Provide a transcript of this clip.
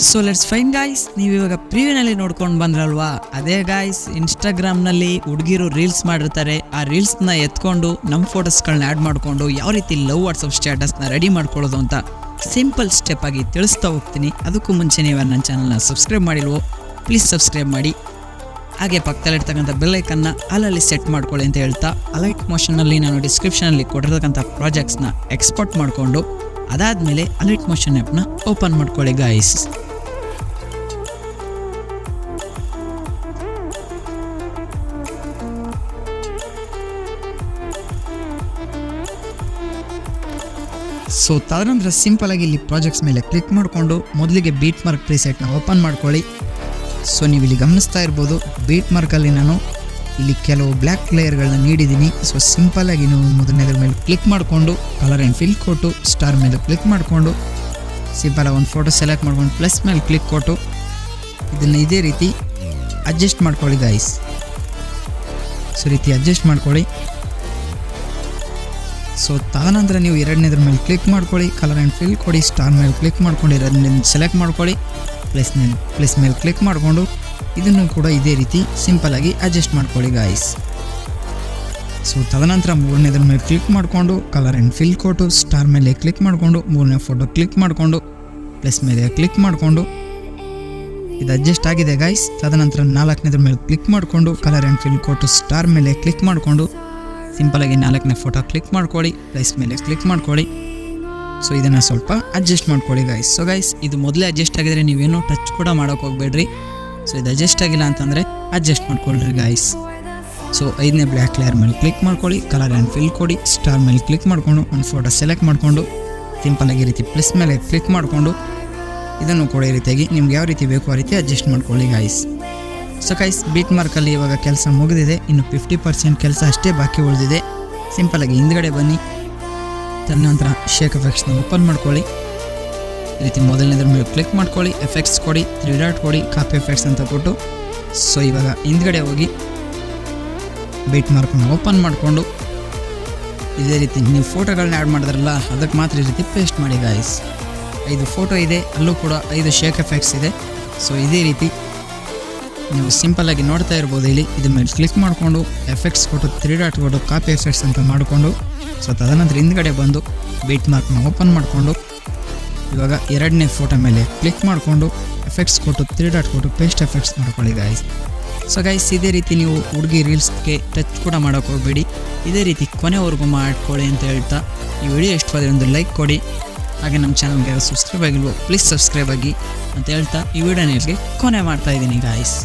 So let's fine guys, ನೀವು ಇವಾಗ ಪ್ರಿವ್ಯೂನಲ್ಲಿ ನೋಡ್ಕೊಂಡು ಬಂದ್ರಲ್ವಾ, ಅದೇ ಗಾಯ್ಸ್ ಇನ್ಸ್ಟಾಗ್ರಾಮ್ನಲ್ಲಿ ಹುಡುಗಿರು ರೀಲ್ಸ್ ಮಾಡಿರ್ತಾರೆ. ಆ ರೀಲ್ಸ್ನ ಎತ್ಕೊಂಡು ನಮ್ಮ ಫೋಟೋಸ್ಗಳನ್ನ ಆ್ಯಡ್ ಮಾಡಿಕೊಂಡು ಯಾವ ರೀತಿ ಲವ್ ವಾಟ್ಸಪ್ ಸ್ಟೇಟಸ್ನ ರೆಡಿ ಮಾಡ್ಕೊಳ್ಳೋದು ಅಂತ ಸಿಂಪಲ್ ಸ್ಟೆಪ್ ಆಗಿ ತಿಳಿಸ್ತಾ ಹೋಗ್ತೀನಿ. ಅದಕ್ಕೂ ಮುಂಚೆ ನೀವು ನನ್ನ ಚಾನಲ್ನ ಸಬ್ಸ್ಕ್ರೈಬ್ ಮಾಡಿಲ್ವೋ ಪ್ಲೀಸ್ ಸಬ್ಸ್ಕ್ರೈಬ್ ಮಾಡಿ. ಹಾಗೆ ಪಕ್ಕದಲ್ಲಿರ್ತಕ್ಕಂಥ ಬೆಲ್ಲೈಕನ್ನ ಅಲ್ಲಲ್ಲಿ ಸೆಟ್ ಮಾಡ್ಕೊಳ್ಳಿ ಅಂತ ಹೇಳ್ತಾ, ಅಲೈಟ್ ಮೋಷನ್ನಲ್ಲಿ ನಾನು ಡಿಸ್ಕ್ರಿಪ್ಷನಲ್ಲಿ ಕೊಟ್ಟಿರ್ತಕ್ಕಂಥ ಪ್ರಾಜೆಕ್ಟ್ಸ್ನ ಎಕ್ಸ್ಪೋರ್ಟ್ ಮಾಡಿಕೊಂಡು ಅದಾದಮೇಲೆ ಅಲೈಟ್ ಮೋಷನ್ ಆ್ಯಪ್ನ ಓಪನ್ ಮಾಡ್ಕೊಳ್ಳಿ ಗಾಯ್ಸ್. ಸೊ ತದನಂತರ ಸಿಂಪಲ್ ಆಗಿ ಇಲ್ಲಿ ಪ್ರಾಜೆಕ್ಟ್ಸ್ ಮೇಲೆ ಕ್ಲಿಕ್ ಮಾಡಿಕೊಂಡು ಮೊದಲಿಗೆ ಬೀಟ್ ಮಾರ್ಕ್ ಪ್ರಿಸೆಟ್ನ ಓಪನ್ ಮಾಡ್ಕೊಳ್ಳಿ. ಸೊ ನೀವು ಇಲ್ಲಿ ಗಮನಿಸ್ತಾ ಇರ್ಬೋದು, ಬೀಟ್ ಮಾರ್ಕಲ್ಲಿ ನಾನು ಇಲ್ಲಿ ಕೆಲವು ಬ್ಲ್ಯಾಕ್ ಲೇಯರ್ಗಳನ್ನ ನೀಡಿದ್ದೀನಿ. ಸೊ ಸಿಂಪಲ್ಲಾಗಿ ನೀವು ಮೊದಲನೇದ್ರ ಮೇಲೆ ಕ್ಲಿಕ್ ಮಾಡಿಕೊಂಡು ಕಲರ್ ಆ್ಯಂಡ್ ಫಿಲ್ ಕೊಟ್ಟು ಸ್ಟಾರ್ ಮೇಲೆ ಕ್ಲಿಕ್ ಮಾಡಿಕೊಂಡು ಸಿಂಪಲಾಗಿ ಒಂದು ಫೋಟೋ ಸೆಲೆಕ್ಟ್ ಮಾಡ್ಕೊಂಡು ಪ್ಲಸ್ ಮೇಲೆ ಕ್ಲಿಕ್ ಕೊಟ್ಟು ಇದನ್ನು ಇದೇ ರೀತಿ ಅಡ್ಜಸ್ಟ್ ಮಾಡ್ಕೊಳ್ಳಿ ಗಾಯ್ಸ್. ಸೊ ರೀತಿ ಅಡ್ಜಸ್ಟ್ ಮಾಡ್ಕೊಳ್ಳಿ. ಸೊ ತದನಂತರ ನೀವು ಎರಡನೇದ್ರ ಮೇಲೆ ಕ್ಲಿಕ್ ಮಾಡ್ಕೊಳ್ಳಿ, ಕಲರ್ ಆ್ಯಂಡ್ ಫಿಲ್ ಕೊಡಿ, ಸ್ಟಾರ್ ಮೇಲೆ ಕ್ಲಿಕ್ ಮಾಡ್ಕೊಂಡು ಎರಡನೇದು ಸೆಲೆಕ್ಟ್ ಮಾಡ್ಕೊಳ್ಳಿ, ಪ್ಲಸ್ ಮೇಲೆ ಕ್ಲಿಕ್ ಮಾಡಿಕೊಂಡು ಇದನ್ನು ಕೂಡ ಇದೇ ರೀತಿ ಸಿಂಪಲ್ಲಾಗಿ ಅಡ್ಜಸ್ಟ್ ಮಾಡ್ಕೊಳ್ಳಿ ಗಾಯ್ಸ್. ಸೊ ತದನಂತರ ಮೂರನೇದ್ರ ಮೇಲೆ ಕ್ಲಿಕ್ ಮಾಡಿಕೊಂಡು ಕಲರ್ ಆ್ಯಂಡ್ ಫಿಲ್ ಕೊಟ್ಟು ಸ್ಟಾರ್ ಮೇಲೆ ಕ್ಲಿಕ್ ಮಾಡಿಕೊಂಡು ಮೂರನೇ ಫೋಟೋ ಕ್ಲಿಕ್ ಮಾಡಿಕೊಂಡು ಪ್ಲಸ್ ಮೇಲೆ ಕ್ಲಿಕ್ ಮಾಡಿಕೊಂಡು ಇದು ಅಡ್ಜಸ್ಟ್ ಆಗಿದೆ ಗಾಯ್ಸ್. ತದನಂತರ ನಾಲ್ಕನೇದ್ರ ಮೇಲೆ ಕ್ಲಿಕ್ ಮಾಡಿಕೊಂಡು ಕಲರ್ ಆ್ಯಂಡ್ ಫಿಲ್ ಕೊಟ್ಟು ಸ್ಟಾರ್ ಮೇಲೆ ಕ್ಲಿಕ್ ಮಾಡಿಕೊಂಡು ಸಿಂಪಲಾಗಿ ನಾಲ್ಕನೇ ಫೋಟೋ ಕ್ಲಿಕ್ ಮಾಡ್ಕೊಳ್ಳಿ, ಪ್ಲಸ್ ಮೇಲೆ ಕ್ಲಿಕ್ ಮಾಡ್ಕೊಳ್ಳಿ. ಸೊ ಇದನ್ನು ಸ್ವಲ್ಪ ಅಡ್ಜಸ್ಟ್ ಮಾಡ್ಕೊಳ್ಳಿ ಗಾಯ್ಸ್. ಸೊ ಗೈಸ್ ಇದು ಮೊದಲೇ ಅಡ್ಜಸ್ಟ್ ಆಗಿದ್ರೆ ನೀವೇನು ಟಚ್ ಕೂಡ ಮಾಡೋಕೆ ಹೋಗ್ಬೇಡ್ರಿ. ಸೊ ಇದು ಅಡ್ಜಸ್ಟ್ ಆಗಿಲ್ಲ ಅಂತಂದರೆ ಅಡ್ಜಸ್ಟ್ ಮಾಡ್ಕೊಳ್ರಿ ಗಾಯ್ಸ್. ಸೊ ಐದನೇ ಬ್ಲ್ಯಾಕ್ ಲೇಯರ್ ಮೇಲೆ ಕ್ಲಿಕ್ ಮಾಡ್ಕೊಳ್ಳಿ, ಕಲರ್ ಆ್ಯಂಡ್ ಫಿಲ್ ಕೊಡಿ, ಸ್ಟಾರ್ ಮೇಲೆ ಕ್ಲಿಕ್ ಮಾಡಿಕೊಂಡು ಒಂದು ಫೋಟೋ ಸೆಲೆಕ್ಟ್ ಮಾಡಿಕೊಂಡು ಸಿಂಪಲಾಗಿ ಈ ರೀತಿ ಪ್ಲಸ್ ಮೇಲೆ ಕ್ಲಿಕ್ ಮಾಡಿಕೊಂಡು ಇದನ್ನು ಕೂಡ ಈ ರೀತಿಯಾಗಿ ನಿಮ್ಗೆ ಯಾವ ರೀತಿ ಬೇಕೋ ಆ ರೀತಿ ಅಡ್ಜಸ್ಟ್ ಮಾಡ್ಕೊಳ್ಳಿ ಗಾಯ್ಸ್. ಸೊ ಗೈಸ್ ಬೀಟ್ ಮಾರ್ಕಲ್ಲಿ ಇವಾಗ ಕೆಲಸ ಮುಗಿದಿದೆ, ಇನ್ನು 50% ಕೆಲಸ ಅಷ್ಟೇ ಬಾಕಿ ಉಳಿದಿದೆ. ಸಿಂಪಲಾಗಿ ಹಿಂದ್ಗಡೆ ಬನ್ನಿ, ತದನಂತರ ಶೇಕ್ ಎಫೆಕ್ಟ್ಸ್ನ ಓಪನ್ ಮಾಡ್ಕೊಳ್ಳಿ. ಈ ರೀತಿ ಮೊದಲನೇದ್ರ ಮೇಲೆ ಕ್ಲಿಕ್ ಮಾಡ್ಕೊಳ್ಳಿ, ಎಫೆಕ್ಟ್ಸ್ ಕೊಡಿ, 3 ಡಾಟ್ ಕೊಡಿ, ಕಾಪಿ ಎಫೆಕ್ಟ್ಸ್ ಅಂತ ಕೊಟ್ಟು ಸೊ ಇವಾಗ ಹಿಂದ್ಗಡೆ ಹೋಗಿ ಬೀಟ್ ಮಾರ್ಕ್ನ ಓಪನ್ ಮಾಡಿಕೊಂಡು ಇದೇ ರೀತಿ ನೀವು ಫೋಟೋಗಳನ್ನ ಆ್ಯಡ್ ಮಾಡಿದ್ರಲ್ಲ ಅದಕ್ಕೆ ಮಾತ್ರ ಈ ರೀತಿ ಪೇಸ್ಟ್ ಮಾಡಿ ಗಾಯ್ಸ್. 5 ಫೋಟೋ ಇದೆ, ಅಲ್ಲೂ ಕೂಡ 5 ಶೇಕ್ ಎಫೆಕ್ಟ್ಸ್ ಇದೆ. ಸೊ ಇದೇ ರೀತಿ ನೀವು ಸಿಂಪಲ್ಲಾಗಿ ನೋಡ್ತಾ ಇರ್ಬೋದು. ಇಲ್ಲಿ ಇದ್ರ ಮೇಲೆ ಕ್ಲಿಕ್ ಮಾಡಿಕೊಂಡು ಎಫೆಕ್ಟ್ಸ್ ಕೊಟ್ಟು 3 ಡಾಟ್ ಕೊಟ್ಟು ಕಾಪಿ ಎಫೆಕ್ಟ್ಸ್ ಅಂತ ಮಾಡಿಕೊಂಡು ಸೊ ತದನಂತರ ಹಿಂದ್ಗಡೆ ಬಂದು ಬೀಟ್ ಮಾರ್ಕ್ನ ಓಪನ್ ಮಾಡಿಕೊಂಡು ಇವಾಗ ಎರಡನೇ ಫೋಟೋ ಮೇಲೆ ಕ್ಲಿಕ್ ಮಾಡಿಕೊಂಡು ಎಫೆಕ್ಟ್ಸ್ ಕೊಟ್ಟು 3 ಡಾಟ್ ಕೊಟ್ಟು ಪೇಸ್ಟ್ ಎಫೆಕ್ಟ್ಸ್ ಮಾಡ್ಕೊಳ್ಳಿ ಗಾಯ್ಸ್. ಸೊ ಗೈಸ್ ಇದೇ ರೀತಿ ನೀವು ಹುಡುಗಿ ರೀಲ್ಸ್ಗೆ ಟಚ್ ಕೂಡ ಮಾಡೋಕೆ ಹೋಗಬೇಡಿ, ಇದೇ ರೀತಿ ಕೊನೆವರೆಗೂ ಮಾಡ್ಕೊಳ್ಳಿ ಅಂತ ಹೇಳ್ತಾ ಈ ವಿಡಿಯೋ ಇಷ್ಟವಾದರೆ ಒಂದು ಲೈಕ್ ಕೊಡಿ. ಹಾಗೆ ನಮ್ಮ ಚಾನಲ್ಗೆ ಸಬ್ಸ್ಕ್ರೈಬ್ ಆಗಿಲ್ವೋ ಪ್ಲೀಸ್ ಸಬ್ಸ್ಕ್ರೈಬ್ ಆಗಿ ಅಂತ ಹೇಳ್ತಾ ಈ ವಿಡಿಯೋನ ಕೊನೆ ಮಾಡ್ತಾ ಇದ್ದೀನಿ ಗಾಯ್ಸ್.